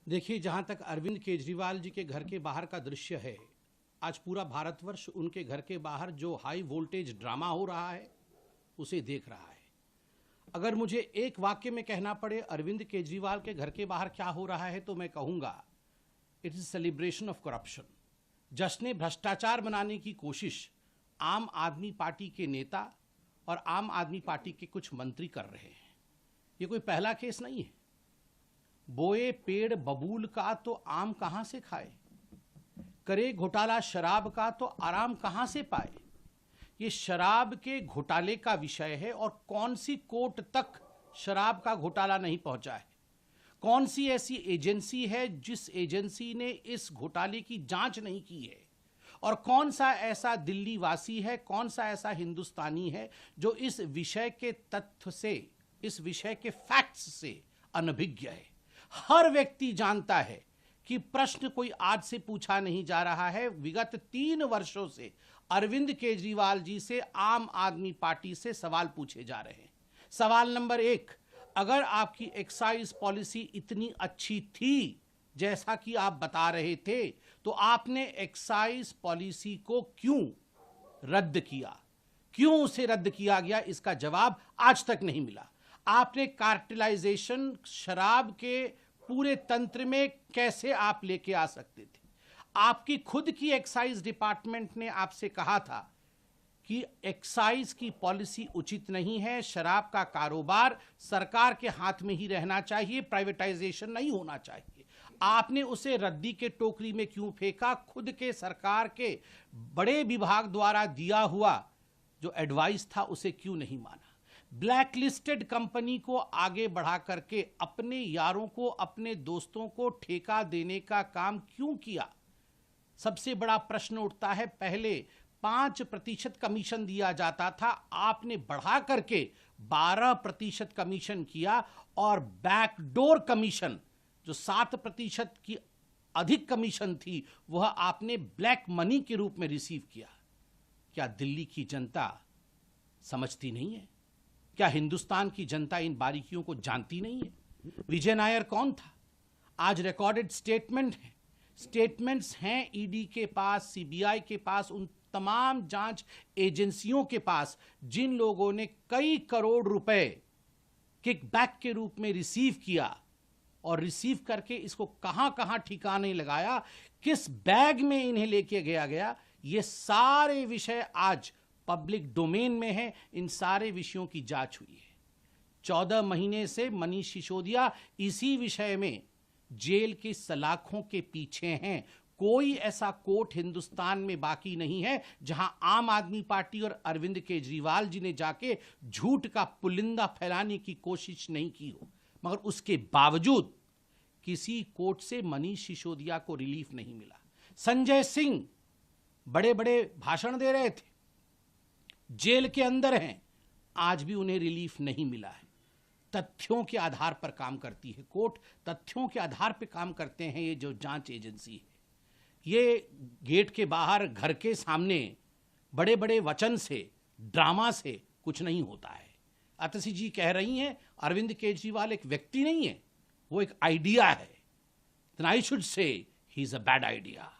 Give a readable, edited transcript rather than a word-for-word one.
देखिए, जहां तक अरविंद केजरीवाल जी के घर के बाहर का दृश्य है, आज पूरा भारतवर्ष उनके घर के बाहर जो हाई वोल्टेज ड्रामा हो रहा है उसे देख रहा है। अगर मुझे एक वाक्य में कहना पड़े अरविंद केजरीवाल के घर के बाहर क्या हो रहा है तो मैं कहूंगा it is celebration of corruption. जश्न भ्रष्टाचार बनाने की कोशिश आम आदमी पार्टी के नेता और आम आदमी पार्टी के कुछ मंत्री कर रहे हैं। ये कोई पहला केस नहीं है। बोए पेड़ बबूल का तो आम कहां से खाए, करे घोटाला शराब का तो आराम कहां से पाए। ये शराब के घोटाले का विषय है और कौन सी कोर्ट तक शराब का घोटाला नहीं पहुंचा है। कौन सी ऐसी एजेंसी है जिस एजेंसी ने इस घोटाले की जांच नहीं की है, और कौन सा ऐसा दिल्ली वासी है, कौन सा ऐसा हिंदुस्तानी है जो इस विषय के तथ्य से, इस विषय के फैक्ट्स से अनभिज्ञ है। हर व्यक्ति जानता है कि प्रश्न कोई आज से पूछा नहीं जा रहा है। विगत 3 वर्षों से अरविंद केजरीवाल जी से आम आदमी पार्टी से सवाल पूछे जा रहे हैं। सवाल नंबर 1, अगर आपकी एक्साइज पॉलिसी इतनी अच्छी थी जैसा कि आप बता रहे थे तो आपने एक्साइज पॉलिसी को क्यों रद्द किया, क्यों उसे रद्द किया गया, इसका जवाब आज तक नहीं मिला। आपने कार्टेलाइजेशन शराब के पूरे तंत्र में कैसे आप लेके आ सकते थे। आपकी खुद की एक्साइज डिपार्टमेंट ने आपसे कहा था कि एक्साइज की पॉलिसी उचित नहीं है, शराब का कारोबार सरकार के हाथ में ही रहना चाहिए, प्राइवेटाइजेशन नहीं होना चाहिए। आपने उसे रद्दी के टोकरी में क्यों फेंका? खुद के सरकार के बड़े विभाग द्वारा दिया हुआ जो एडवाइस था उसे क्यों नहीं माना? ब्लैक लिस्टेड कंपनी को आगे बढ़ा करके अपने यारों को, अपने दोस्तों को ठेका देने का काम क्यों किया? सबसे बड़ा प्रश्न उठता है। पहले 5% कमीशन दिया जाता था, आपने बढ़ा करके 12% कमीशन किया और बैकडोर कमीशन जो 7% की अधिक कमीशन थी वह आपने ब्लैक मनी के रूप में रिसीव किया। क्या दिल्ली की जनता समझती नहीं है? क्या हिंदुस्तान की जनता इन बारीकियों को जानती नहीं है? विजय नायर कौन था? आज रिकॉर्डेड स्टेटमेंट है, स्टेटमेंट्स हैं ईडी के पास, सीबीआई के पास, उन तमाम जांच एजेंसियों के पास जिन लोगों ने कई करोड़ रुपए किकबैक के रूप में रिसीव किया और रिसीव करके इसको कहां कहां ठिकाने लगाया, किस बैग में इन्हें लेके गया। ये सारे विषय आज पब्लिक डोमेन में है। इन सारे विषयों की जांच हुई है। 14 महीने से मनीष सिसोदिया इसी विषय में जेल की सलाखों के पीछे हैं। कोई ऐसा कोर्ट हिंदुस्तान में बाकी नहीं है जहां आम आदमी पार्टी और अरविंद केजरीवाल जी ने जाके झूठ का पुलिंदा फैलाने की कोशिश नहीं की हो, मगर उसके बावजूद किसी कोर्ट से मनीष सिसोदिया को रिलीफ नहीं मिला। संजय सिंह बड़े बड़े भाषण दे रहे थे, जेल के अंदर हैं, आज भी उन्हें रिलीफ नहीं मिला है। तथ्यों के आधार पर काम करती है कोर्ट, तथ्यों के आधार पर काम करते हैं ये जो जांच एजेंसी है। ये गेट के बाहर, घर के सामने बड़े बड़े वचन से, ड्रामा से कुछ नहीं होता है। अतसी जी कह रही हैं अरविंद केजरीवाल एक व्यक्ति नहीं है, वो एक आइडिया है। I should say he is a bad idea.